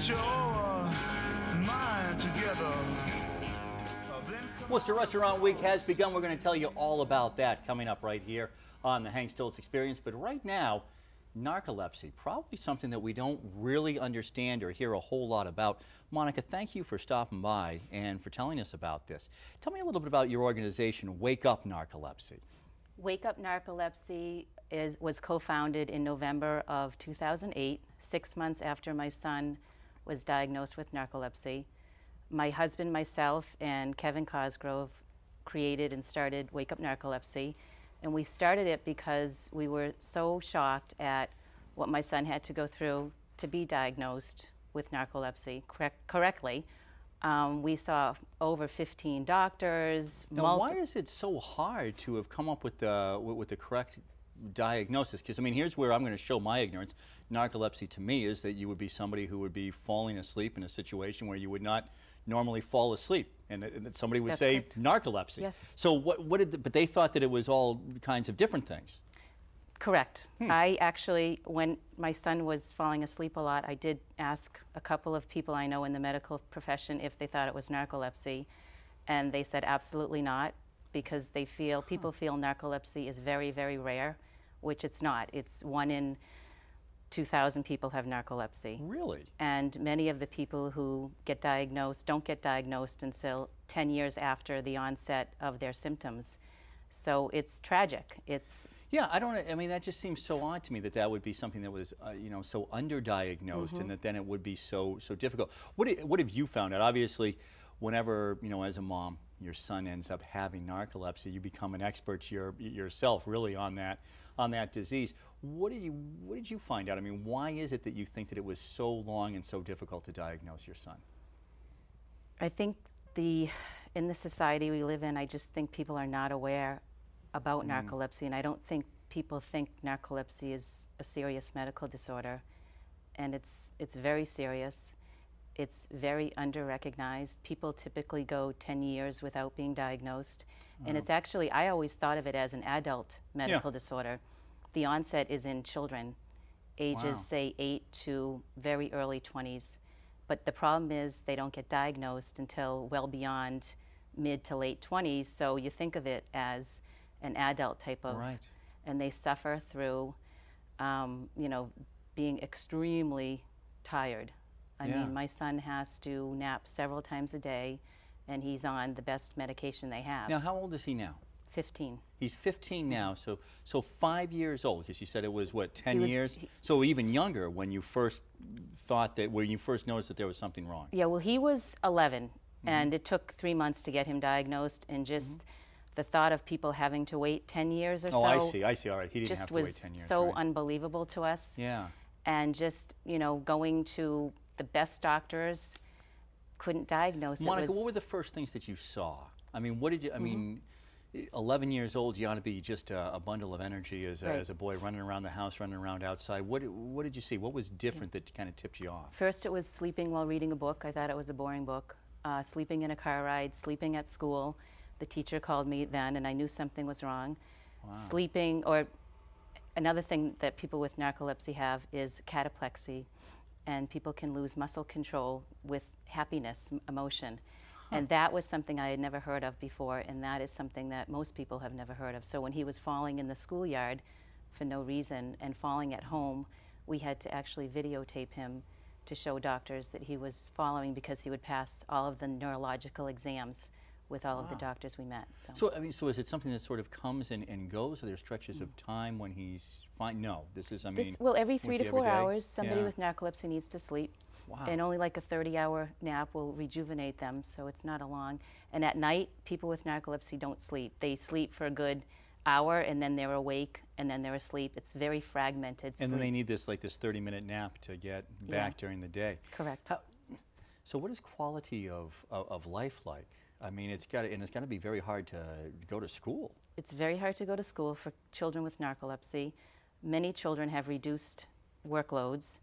get your mind together. Worcester Restaurant Week has begun. We're going to tell you all about that coming up right here on the Hank Stoltz Experience. But right now, narcolepsy, probably something that we don't really understand or hear a whole lot about. Monica, thank you for stopping by and for telling us about this. Tell me a little bit about your organization, Wake Up Narcolepsy. Wake Up Narcolepsy was co-founded in November of 2008, 6 months after my son was diagnosed with narcolepsy. My husband, myself, and Kevin Cosgrove created and started Wake Up Narcolepsy. And we started it because we were so shocked at what my son had to go through to be diagnosed with narcolepsy correctly. We saw over 15 doctors. Now, why is it so hard to have come up with the correct diagnosis? Because, I mean, here's where I'm going to show my ignorance. Narcolepsy to me is that you would be somebody who would be falling asleep in a situation where you would not normally fall asleep, and somebody would say narcolepsy. Yes. So but they thought that it was all kinds of different things. Correct. I actually, when my son was falling asleep a lot, I did ask a couple of people I know in the medical profession if they thought it was narcolepsy, and they said absolutely not, because they feel, people feel narcolepsy is very, very rare, which it's not. It's 1 in 2,000 people have narcolepsy. Really? And many of the people who get diagnosed don't get diagnosed until 10 years after the onset of their symptoms. So it's tragic. Yeah, I mean, that just seems so odd to me that that would be something that was, you know, so underdiagnosed, and that then it would be so difficult. What have you found out? Obviously, whenever, you know, as a mom, your son ends up having narcolepsy, you become an expert yourself, really, on that disease. What did you find out? I mean, why is it that you think that it was so long and so difficult to diagnose your son? I think in the society we live in, I just think people are not aware about narcolepsy, and I don't think people think narcolepsy is a serious medical disorder, and it's very serious. It's very under-recognized. People typically go 10 years without being diagnosed, and it's actually, I always thought of it as an adult medical disorder. The onset is in children, ages say 8 to very early 20s, but the problem is they don't get diagnosed until well beyond mid to late 20s, so you think of it as an adult type of, and they suffer through, you know, being extremely tired. I mean, my son has to nap several times a day, and he's on the best medication they have. Now, how old is he now? 15. He's 15 now, so 5 years old, because you said it was, what, 10 years? So even younger when you first when you first noticed that there was something wrong. Yeah, well, he was 11, and it took 3 months to get him diagnosed, and just the thought of people having to wait 10 years or so. Oh, I see, all right. He didn't have to wait 10 years. Just was so unbelievable to us. Yeah. And just, you know, going to the best doctors, couldn't diagnose it. Monica, what were the first things that you saw? I mean, what did you, I mean, 11 years old, you ought to be just a bundle of energy as a boy, running around the house, running around outside. What did you see? What was different that kind of tipped you off? First, it was sleeping while reading a book. I thought it was a boring book. Sleeping in a car ride, sleeping at school. The teacher called me then, and I knew something was wrong. Wow. Sleeping, or another thing that people with narcolepsy have is cataplexy, and people can lose muscle control with happiness, emotion. And that was something I had never heard of before, and that is something that most people have never heard of. So when he was falling in the schoolyard for no reason and falling at home, we had to actually videotape him to show doctors that he was falling, because he would pass all of the neurological exams with all of the doctors we met. So I mean, so is it something that sort of comes and goes? Are there stretches of time when he's fine? No, this is, I mean... Well, every 3 to 4 hours, somebody with narcolepsy needs to sleep. Wow. And only like a 30-hour nap will rejuvenate them, so it's not a long. And at night, people with narcolepsy don't sleep. They sleep for a good hour, and then they're awake, and then they're asleep. It's very fragmented sleep. And then they need this 30-minute nap to get back during the day. Correct. So what is quality of life like? I mean, it's got to be very hard to go to school. It's very hard to go to school for children with narcolepsy. Many children have reduced workloads.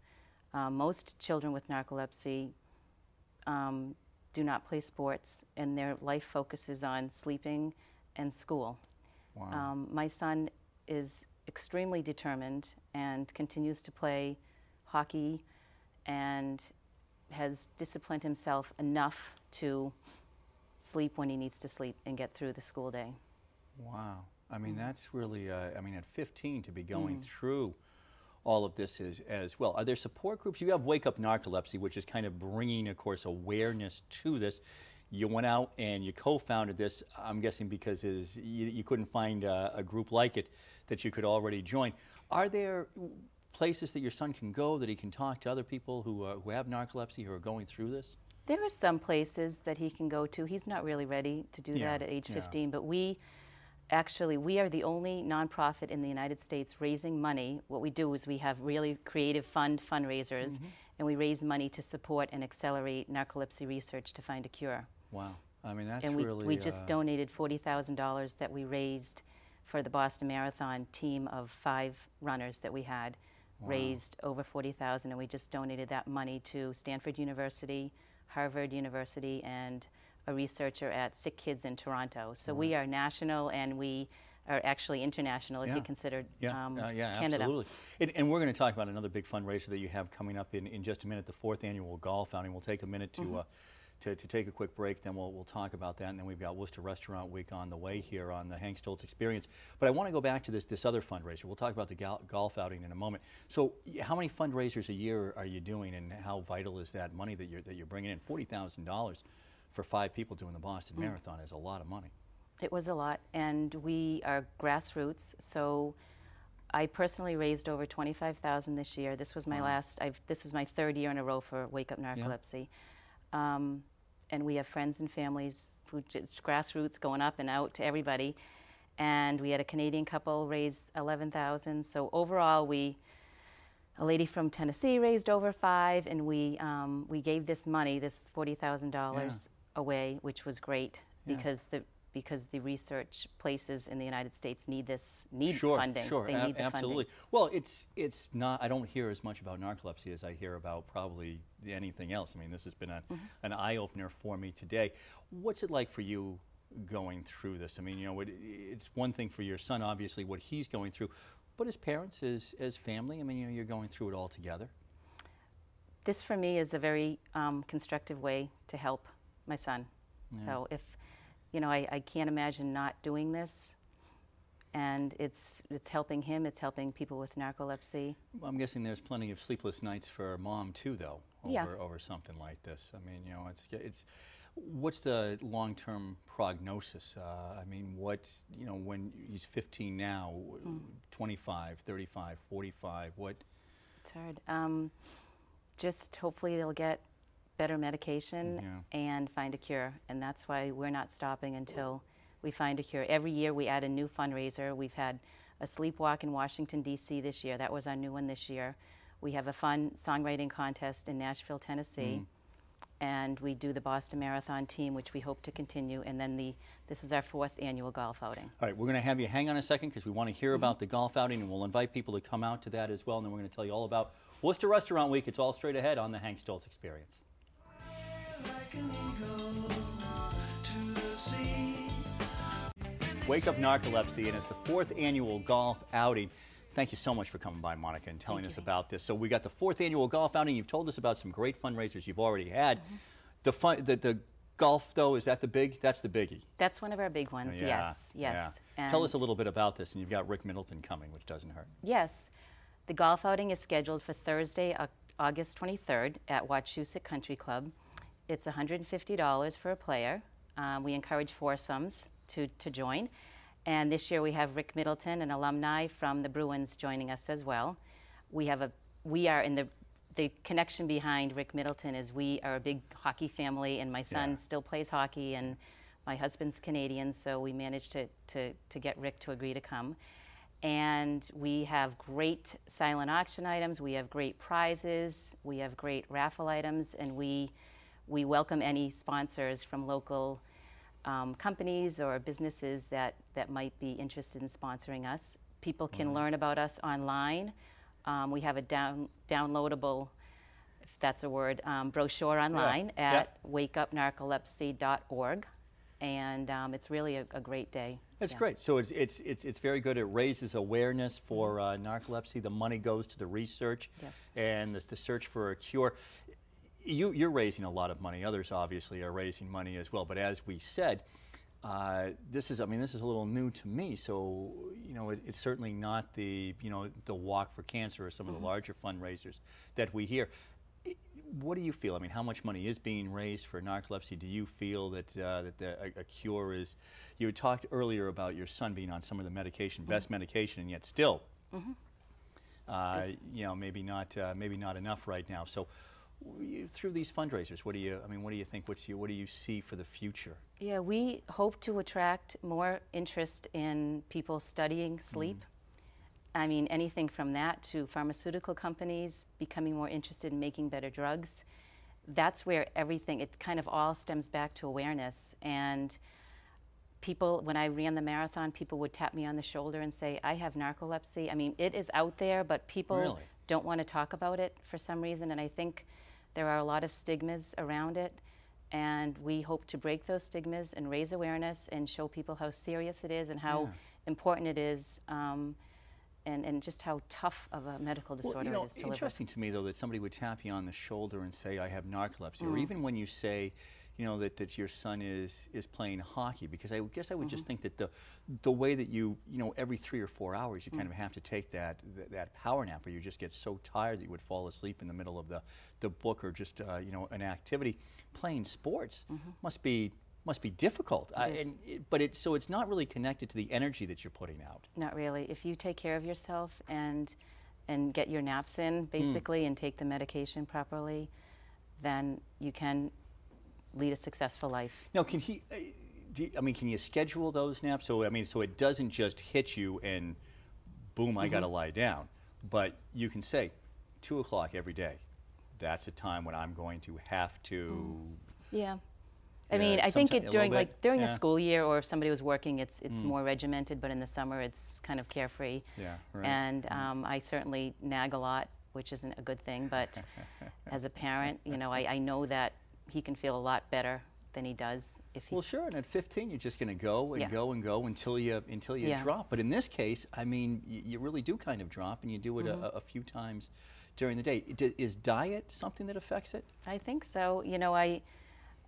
Most children with narcolepsy do not play sports, and their life focuses on sleeping and school. Wow. My son is extremely determined and continues to play hockey, and has disciplined himself enough to sleep when he needs to sleep and get through the school day. Wow. I mean, that's really, I mean, at 15 to be going through all of this as well. Are there support groups? You have Wake Up Narcolepsy, which is kind of bringing, of course, awareness to this. You went out and you co-founded this, I'm guessing because you couldn't find a group like it that you could already join. Are there places that your son can go, that he can talk to other people who have narcolepsy, who are going through this? There are some places that he can go to. He's not really ready to do that at age 15, but we are the only nonprofit in the United States raising money. What we do is we have really creative fundraisers, and we raise money to support and accelerate narcolepsy research to find a cure. Wow. I mean, that's and really... we just donated $40,000 that we raised for the Boston Marathon team of 5 runners that we had. Raised over $40,000, and we just donated that money to Stanford University, Harvard University, and a researcher at Sick Kids in Toronto. So we are national, and we are actually international if you consider Canada. Absolutely. And we're going to talk about another big fundraiser that you have coming up in just a minute, the 4th annual golf outing. We'll take a minute to take a quick break, then we'll talk about that, and then we've got Worcester Restaurant Week on the way here on the Hank Stoltz Experience. But I want to go back to this other fundraiser. We'll talk about the golf outing in a moment. So how many fundraisers a year are you doing, and how vital is that money that you're bringing in? $40,000 for 5 people doing the Boston Marathon is a lot of money. It was a lot, and we are grassroots, so I personally raised over $25,000 this year. This was my this was my 3rd year in a row for Wake Up Narcolepsy. And we have friends and families who just grassroots going up and out to everybody. And we had a Canadian couple raise $11,000. So overall, a lady from Tennessee raised over 5, and we gave this money, this $40,000 away, which was great because the research places in the United States need funding. Sure, they need the absolutely. funding. Well, it's not. I don't hear as much about narcolepsy as I hear about probably anything else. I mean, this has been an eye opener for me today. What's it like for you going through this? I mean, you know, it's one thing for your son, obviously, what he's going through, but as parents, as family, I mean, you know, you're going through it all together. This for me is a very constructive way to help my son. So you know, I can't imagine not doing this, and it's helping him, it's helping people with narcolepsy. Well, I'm guessing there's plenty of sleepless nights for Mom too, though, over something like this. I mean, you know, what's the long-term prognosis? I mean, you know, when he's 15 now, 25, 35, 45, what? It's hard. Just hopefully they'll get better medication and find a cure, and that's why we're not stopping until we find a cure. Every year we add a new fundraiser. We've had a sleepwalk in Washington, D.C. this year. That was our new one this year. We have a fun songwriting contest in Nashville, Tennessee, and we do the Boston Marathon team, which we hope to continue, and then this is our 4th annual golf outing. All right, we're going to have you hang on a second because we want to hear about the golf outing, and we'll invite people to come out to that as well, and then we're going to tell you all about Worcester Restaurant Week. It's all straight ahead on the Hank Stoltz Experience. Like an eagle to the sea. Wake Up Narcolepsy, and it's the 4th annual golf outing. Thank you so much for coming by, Monica, and telling us about this. So we got the 4th annual golf outing. You've told us about some great fundraisers you've already had. The golf, though, that's the biggie. That's one of our big ones, yes. Yeah. Tell us a little bit about this, and you've got Rick Middleton coming, which doesn't hurt. Yes. The golf outing is scheduled for Thursday, August 23rd at Wachusett Country Club. It's $150 for a player. We encourage foursomes to join. And this year we have Rick Middleton, an alumni from the Bruins, joining us as well. The connection behind Rick Middleton is we are a big hockey family, and my son still plays hockey, and my husband's Canadian, so we managed to get Rick to agree to come. And we have great silent auction items, we have great prizes, we have great raffle items, and we welcome any sponsors from local companies or businesses that might be interested in sponsoring us. People can learn about us online. We have a downloadable, if that's a word, brochure online at wakeupnarcolepsy.org, and it's really a great day. That's great. So it's very good. It raises awareness for narcolepsy. The money goes to the research and the search for a cure. you're raising a lot of money. Others obviously are raising money as well. But as we said, this is a little new to me. So, it's certainly not the Walk for Cancer or some of the larger fundraisers that we hear. What do you feel? I mean, how much money is being raised for narcolepsy? Do you feel that a cure is? You had talked earlier about your son being on some of the medication, best medication, and yet still, maybe not enough right now. So, through these fundraisers, what do you think? What do you see for the future? Yeah, we hope to attract more interest in people studying sleep. I mean, anything from that to pharmaceutical companies becoming more interested in making better drugs. That's where it kind of all stems back to awareness. And people, when I ran the marathon, people would tap me on the shoulder and say, I have narcolepsy. I mean, it is out there, but people don't want to talk about it for some reason. And I think there are a lot of stigmas around it. And we hope to break those stigmas and raise awareness and show people how serious it is and how important it is. And just how tough of a medical disorder it is to live with. Interesting to me, though, that somebody would tap you on the shoulder and say, I have narcolepsy, or even when you say, that your son is playing hockey, because I guess I would just think that the way that you every 3 or 4 hours you kind of have to take that power nap, or you just get so tired that you would fall asleep in the middle of the book or just an activity. Playing sports must be difficult, so it's not really connected to the energy that you're putting out. Not really. If you take care of yourself and get your naps in, basically, and take the medication properly, then you can lead a successful life. Now, can you schedule those naps? So it doesn't just hit you and boom, I got to lie down. But you can say 2 o'clock every day. That's a time when I'm going to have to. Yeah. I mean, I think during the school year, or if somebody was working, it's more regimented. But in the summer, it's kind of carefree. Yeah, right. And I certainly nag a lot, which isn't a good thing. But as a parent, I know that he can feel a lot better than he does if he. Well, sure. And at 15, you're just going to go and go and go until you drop. But in this case, I mean, you really do kind of drop, and you do it a few times during the day. Is diet something that affects it? I think so.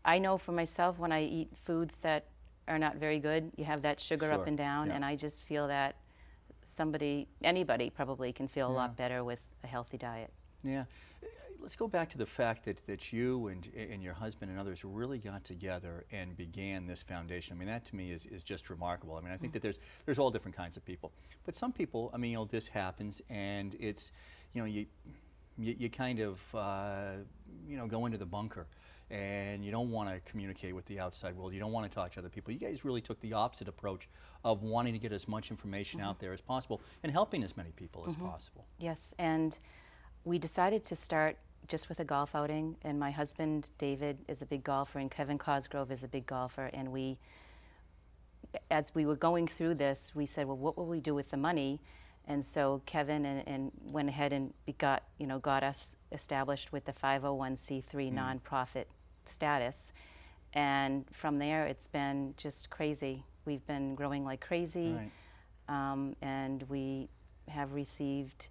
I know for myself, when I eat foods that are not very good, you have that sugar up and down, and I just feel that anybody probably can feel a lot better with a healthy diet. Yeah. Let's go back to the fact that you and your husband and others really got together and began this foundation. I mean, that to me is just remarkable. I mean, I think that there's all different kinds of people. But some people, I mean, this happens, and it's, you kind of, go into the bunker, and you don't want to communicate with the outside world. You don't want to talk to other people. You guys really took the opposite approach of wanting to get as much information out there as possible and helping as many people as possible. Yes, and we decided to start just with a golf outing, and my husband, David, is a big golfer, and Kevin Cosgrove is a big golfer, and as we were going through this, we said, well, what will we do with the money? And so Kevin and went ahead and got us established with the 501c3 nonprofit status. And from there, it's been just crazy. We've been growing like crazy, and we have received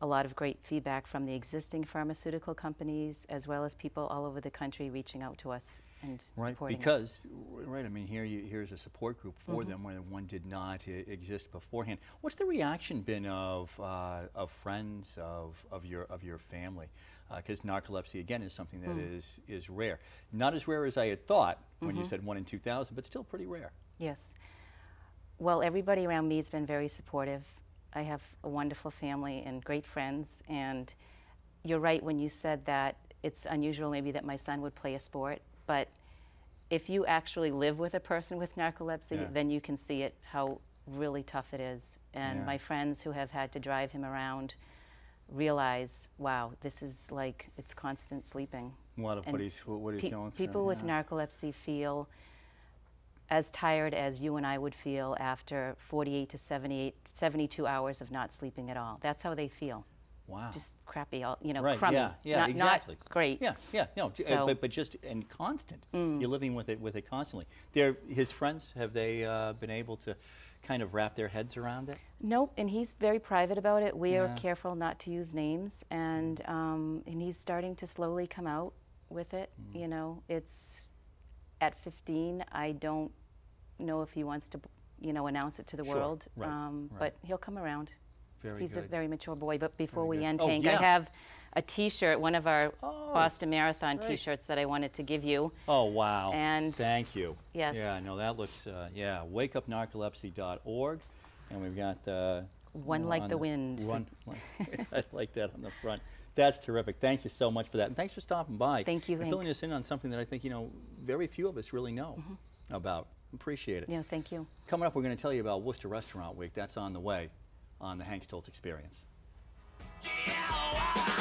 a lot of great feedback from the existing pharmaceutical companies, as well as people all over the country reaching out to us and supporting us. I mean, here's a support group for them where one did not exist beforehand. What's the reaction been of friends, of your family? Because narcolepsy, again, is something that is rare. Not as rare as I had thought when you said 1 in 2,000, but still pretty rare. Yes. Well, everybody around me has been very supportive. I have a wonderful family and great friends, and you're right when you said that it's unusual maybe that my son would play a sport, but if you actually live with a person with narcolepsy, then you can see it, how really tough it is. And my friends who have had to drive him around realize, wow, this is like, it's constant sleeping. What he's going through. People with narcolepsy feel as tired as you and I would feel after 48 to 72 hours of not sleeping at all. That's how they feel. Wow. Just crappy, crummy. Exactly. Not great. No, so, but just and constant. You're living with it constantly. His friends, have they been able to kind of wrap their heads around it? Nope, and he's very private about it. We are careful not to use names, and he's starting to slowly come out. with it. You know, it's at 15. I don't know if he wants to, you know, announce it to the Sure. world. Right. But he'll come around. Very He's good. a very mature boy. But before Very we good. end, Oh, Hank, yeah. I have a T-shirt, one of our Oh, Boston Marathon great. T-shirts that I wanted to give you. Oh, wow. And thank you. yes. Yeah, no, that looks, yeah, wakeupnarcolepsy.org. And we've got One know, like on the wind. One, I like that on the front. That's terrific. Thank you so much for that. And thanks for stopping by. Thank you, and Hank. filling us in on something that I think, you know, very few of us really know about. Appreciate it. Yeah, thank you. Coming up, we're going to tell you about Worcester Restaurant Week. That's on the way on the Hank Stoltz Experience. Yeah,